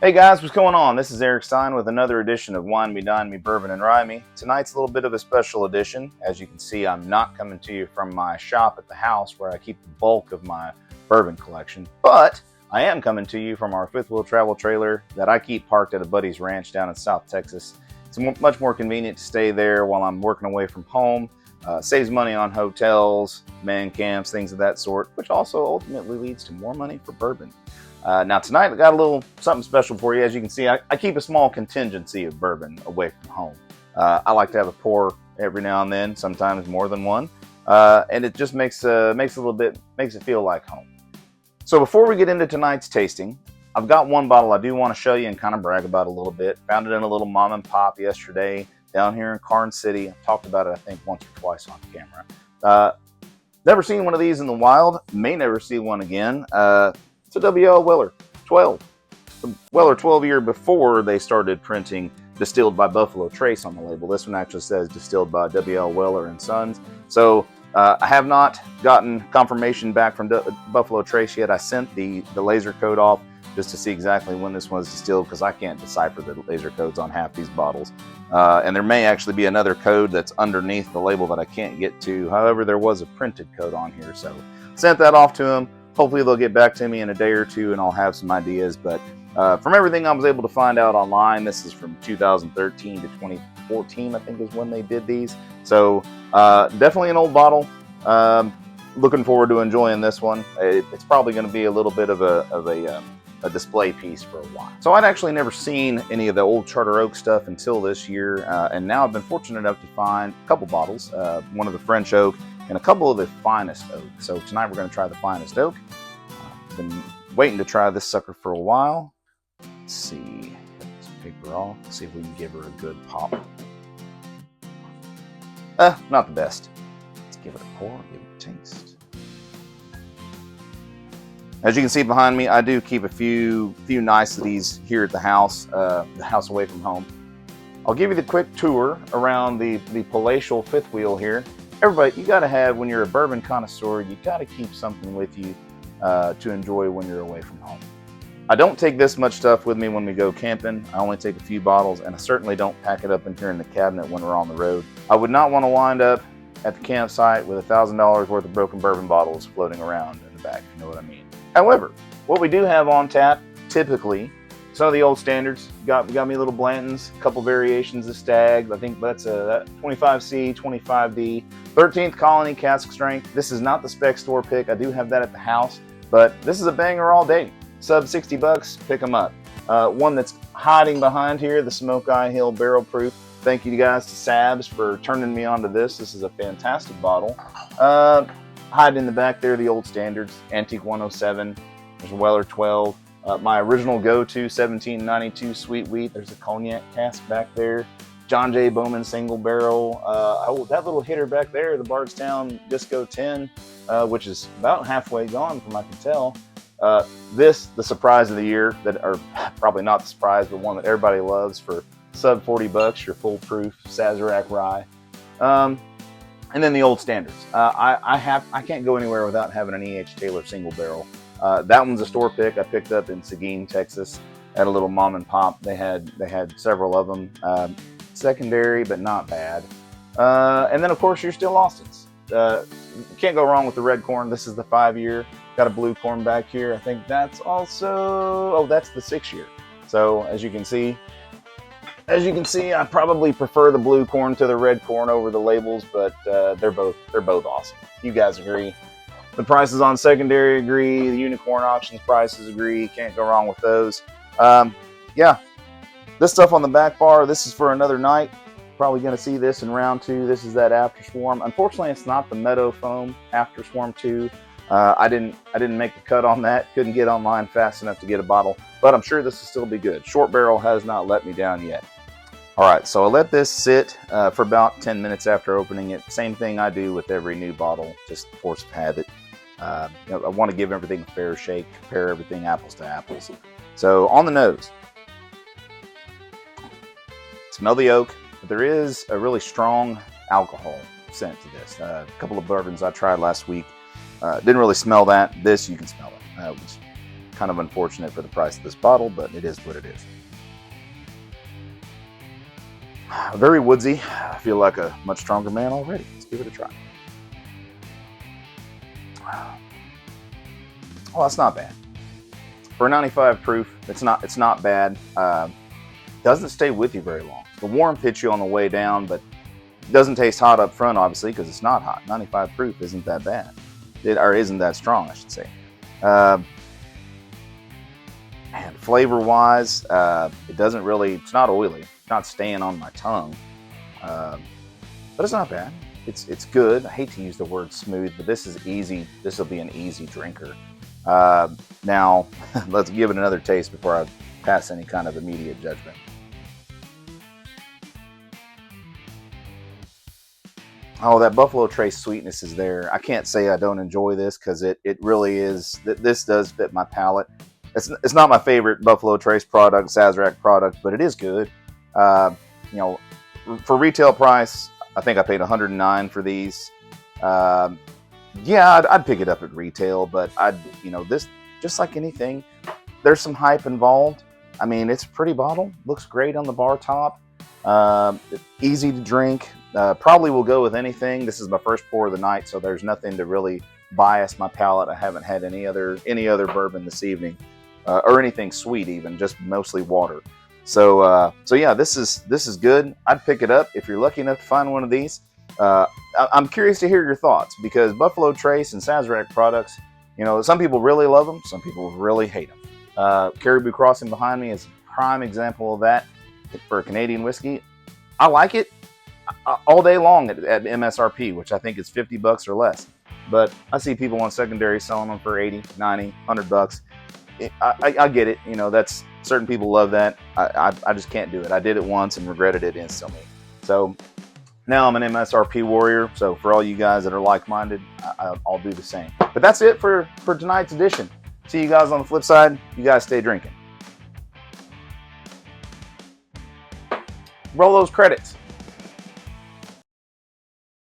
Hey guys, what's going on? This is Eric Stein with another edition of Wine Me, Dine Me, Bourbon and Rye Me. Tonight's a little bit of a special edition. As you can see, I'm not coming to you from my shop at the house where I keep the bulk of my bourbon collection, but I am coming to you from our fifth wheel travel trailer that I keep parked at a buddy's ranch down in South Texas. It's much more convenient to stay there while I'm working away from home. Saves money on hotels, man camps, things of that sort, which also ultimately leads to more money for bourbon. Now tonight I got a little something special for you. As you can see, I keep a small contingency of bourbon away from home. I like to have a pour every now and then, sometimes more than one, and it just makes it feel like home. So before we get into tonight's tasting, I've got one bottle I do want to show you and kind of brag about a little bit. Found it in a little mom and pop yesterday down here in Karn City. I've talked about it I think once or twice on camera. Never seen one of these in the wild. May never see one again. It's a W.L. Weller 12. The Weller 12 year before they started printing distilled by Buffalo Trace on the label. This one actually says distilled by W.L. Weller and Sons. So I have not gotten confirmation back from Buffalo Trace yet. I sent the laser code off just to see exactly when this was distilled because I can't decipher the laser codes on half these bottles. And there may actually be another code that's underneath the label that I can't get to. However, there was a printed code on here. So sent that off to them. Hopefully they'll get back to me in a day or two and I'll have some ideas. But from everything I was able to find out online, this is from 2013 to 2014, I think is when they did these. So definitely an old bottle. Looking forward to enjoying this one. It's probably going to be a little bit of a display piece for a while. So I'd actually never seen any of the old Charter Oak stuff until this year. And now I've been fortunate enough to find a couple bottles, one of the French Oak and a couple of the finest oak. So tonight we're going to try the finest oak. Been waiting to try this sucker for a while. Let's see, get this paper off. Let's see if we can give her a good pop. Not the best. Let's give it a pour, give it a taste. As you can see behind me, I do keep a few niceties here at the house away from home. I'll give you the quick tour around the palatial fifth wheel here. Everybody, you got to have, when you're a bourbon connoisseur, you got to keep something with you to enjoy when you're away from home. I don't take this much stuff with me when we go camping. I only take a few bottles, and I certainly don't pack it up in here in the cabinet when we're on the road. I would not want to wind up at the campsite with $1,000 worth of broken bourbon bottles floating around in the back, if you know what I mean. However, what we do have on tap, typically, some of the old standards. We got me a little Blanton's, a couple variations of Stag. I think that's a 25C, 25D, 13th Colony cask strength. This is not the spec store pick. I do have that at the house, but this is a banger all day. Sub $60, pick them up. One that's hiding behind here, the Smoke Eye Hill Barrel Proof. Thank you guys to Sabs for turning me onto this. This is a fantastic bottle. Hiding in the back there, the old standards, Antique 107. There's a Weller 12. My original go-to 1792 Sweet Wheat. There's a cognac cask back there. John J. Bowman single barrel. That little hitter back there, the Bardstown Disco 10, which is about halfway gone from I can tell. The surprise of the year, or probably not the surprise, but one that everybody loves for sub $40, your foolproof Sazerac rye. And then the old standards. I can't go anywhere without having an E.H. Taylor single barrel. That one's a store pick I picked up in Seguin, Texas, at a little mom and pop. They had several of them. Secondary, but not bad. And then, of course, your Still Austins. Can't go wrong with the red corn. This is the 5-year. Got a blue corn back here. I think that's also... that's the 6-year. So, as you can see, I probably prefer the blue corn to the red corn over the labels, but they're both awesome. You guys agree? The prices on secondary agree. The unicorn auctions prices agree. Can't go wrong with those. Yeah, this stuff on the back bar, this is for another night. Probably going to see this in round 2. This is that After Swarm. Unfortunately, it's not the Meadow Foam After Swarm 2. I didn't make the cut on that. Couldn't get online fast enough to get a bottle, but I'm sure this will still be good. Short Barrel has not let me down yet. All right, so I let this sit for about 10 minutes after opening it. Same thing I do with every new bottle, just force of habit. I want to give everything a fair shake, compare everything apples to apples. So on the nose, smell the oak, but there is a really strong alcohol scent to this. A couple of bourbons I tried last week didn't really smell that. This you can smell it. kind of unfortunate for the price of this bottle, but it is what it is. Very woodsy. I feel like a much stronger man already. Let's give it a try. Well, that's not bad. For a 95 proof, it's not bad. Doesn't stay with you very long. The warm hits you on the way down, but doesn't taste hot up front, obviously, because it's not hot. 95 proof isn't that bad. Or isn't that strong, I should say. And flavor-wise, it doesn't really, it's not oily. It's not staying on my tongue. But it's not bad. It's good. I hate to use the word smooth, but this is easy. This will be an easy drinker. Now, let's give it another taste before I pass any kind of immediate judgment. Oh, that Buffalo Trace sweetness is there. I can't say I don't enjoy this because it really is. This does fit my palate. It's not my favorite Buffalo Trace product, Sazerac product, but it is good. You know, for retail price, I think I paid $109 for these. Yeah, I'd pick it up at retail, but this, just like anything, there's some hype involved. I mean, it's a pretty bottle. Looks great on the bar top. Easy to drink. Probably will go with anything. This is my first pour of the night, so there's nothing to really bias my palate. I haven't had any other bourbon this evening, or anything sweet even, just mostly water. So yeah, this is good. I'd pick it up if you're lucky enough to find one of these. I'm curious to hear your thoughts, because Buffalo Trace and Sazerac products, some people really love them, some people really hate them. Caribou Crossing behind me is a prime example of that for a Canadian whiskey. I like it all day long at MSRP, which I think is $50 or less. But I see people on secondary selling them for $80, $90, $100. I get it. That's certain people love that. I just can't do it. I did it once and regretted it instantly. So now I'm an MSRP warrior. So for all you guys that are like-minded, I'll do the same. But that's it for tonight's edition. See you guys on the flip side. You guys stay drinking. Roll those credits.